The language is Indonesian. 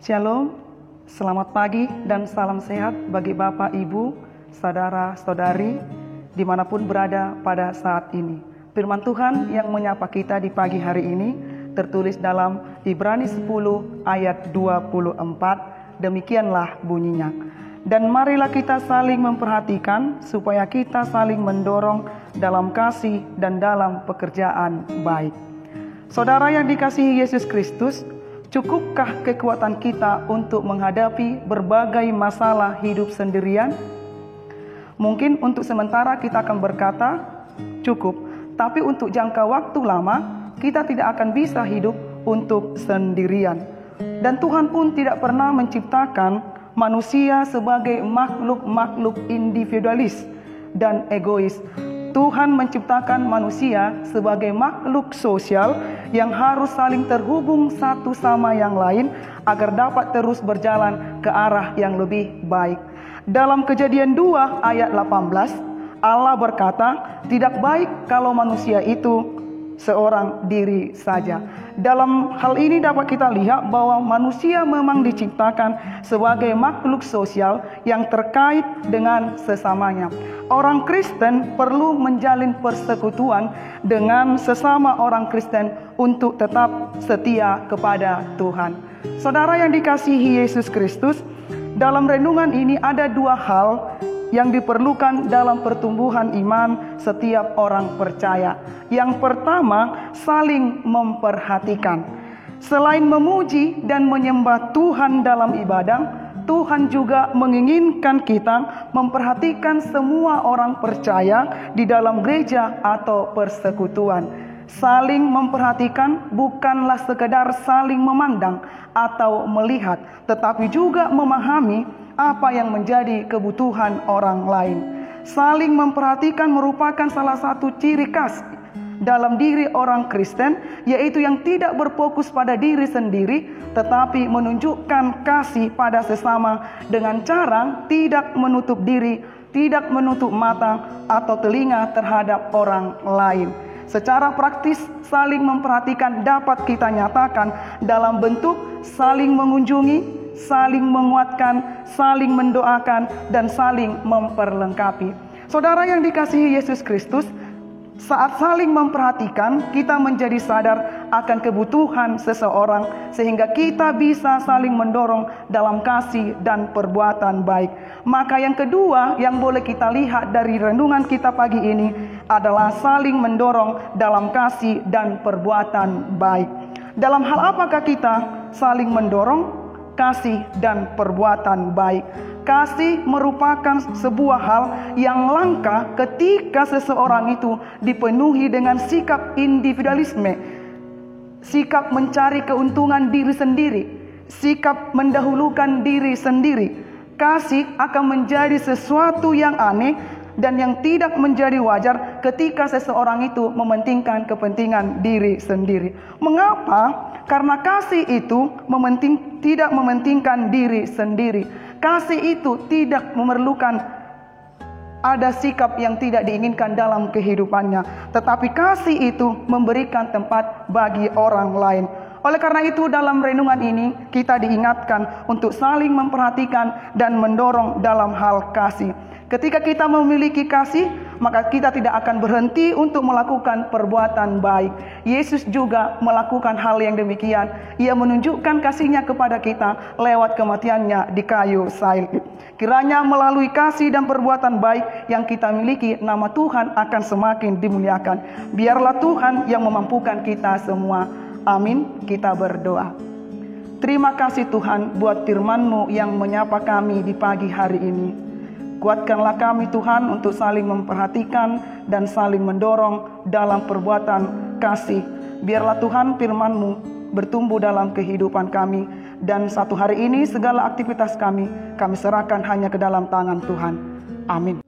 Shalom, selamat pagi dan salam sehat bagi Bapak, Ibu, saudara-saudari dimanapun berada pada saat ini. Firman Tuhan yang menyapa kita di pagi hari ini tertulis dalam Ibrani 10 ayat 24, demikianlah bunyinya. Dan marilah kita saling memperhatikan supaya kita saling mendorong dalam kasih dan dalam pekerjaan baik. Saudara yang dikasihi Yesus Kristus, cukupkah kekuatan kita untuk menghadapi berbagai masalah hidup sendirian? Mungkin untuk sementara kita akan berkata, cukup. Tapi untuk jangka waktu lama, kita tidak akan bisa hidup untuk sendirian. Dan Tuhan pun tidak pernah menciptakan manusia sebagai makhluk-makhluk individualis dan egois. Tuhan menciptakan manusia sebagai makhluk sosial yang harus saling terhubung satu sama yang lain agar dapat terus berjalan ke arah yang lebih baik. Dalam Kejadian 2 ayat 18, Allah berkata, tidak baik kalau manusia itu seorang diri saja. Dalam hal ini dapat kita lihat bahwa manusia memang diciptakan sebagai makhluk sosial yang terkait dengan sesamanya. Orang Kristen perlu menjalin persekutuan dengan sesama orang Kristen untuk tetap setia kepada Tuhan. Saudara yang dikasihi Yesus Kristus, dalam renungan ini ada dua hal yang diperlukan dalam pertumbuhan iman setiap orang percaya. Yang pertama, saling memperhatikan. Selain memuji dan menyembah Tuhan dalam ibadah, Tuhan juga menginginkan kita memperhatikan semua orang percaya di dalam gereja atau persekutuan. Saling memperhatikan bukanlah sekedar saling memandang atau melihat, tetapi juga memahami apa yang menjadi kebutuhan orang lain. Saling memperhatikan merupakan salah satu ciri khas dalam diri orang Kristen, yaitu yang tidak berfokus pada diri sendiri, tetapi menunjukkan kasih pada sesama dengan cara tidak menutup diri, tidak menutup mata atau telinga terhadap orang lain. Secara praktis, saling memperhatikan dapat kita nyatakan dalam bentuk saling mengunjungi, saling menguatkan, saling mendoakan, dan saling memperlengkapi. Saudara yang dikasihi Yesus Kristus, saat saling memperhatikan, kita menjadi sadar akan kebutuhan seseorang sehingga kita bisa saling mendorong dalam kasih dan perbuatan baik. Maka yang kedua yang boleh kita lihat dari renungan kita pagi ini adalah saling mendorong dalam kasih dan perbuatan baik. Dalam hal apakah kita saling mendorong? Kasih dan perbuatan baik. Kasih merupakan sebuah hal yang langka ketika seseorang itu dipenuhi dengan sikap individualisme, sikap mencari keuntungan diri sendiri, sikap mendahulukan diri sendiri. Kasih akan menjadi sesuatu yang aneh dan yang tidak menjadi wajar ketika seseorang itu mementingkan kepentingan diri sendiri. Mengapa? Karena kasih itu tidak mementingkan diri sendiri. Kasih itu tidak memerlukan ada sikap yang tidak diinginkan dalam kehidupannya. Tetapi kasih itu memberikan tempat bagi orang lain. Oleh karena itu dalam renungan ini kita diingatkan untuk saling memperhatikan dan mendorong dalam hal kasih. Ketika kita memiliki kasih, maka kita tidak akan berhenti untuk melakukan perbuatan baik. Yesus juga melakukan hal yang demikian. Ia menunjukkan kasih-Nya kepada kita lewat kematian-Nya di kayu salib. Kiranya melalui kasih dan perbuatan baik yang kita miliki, nama Tuhan akan semakin dimuliakan. Biarlah Tuhan yang memampukan kita semua. Amin. Kita berdoa. Terima kasih Tuhan buat firman-Mu yang menyapa kami di pagi hari ini. Kuatkanlah kami Tuhan untuk saling memperhatikan dan saling mendorong dalam perbuatan kasih. Biarlah Tuhan firman-Mu bertumbuh dalam kehidupan kami. Dan satu hari ini segala aktivitas kami serahkan hanya ke dalam tangan Tuhan. Amin.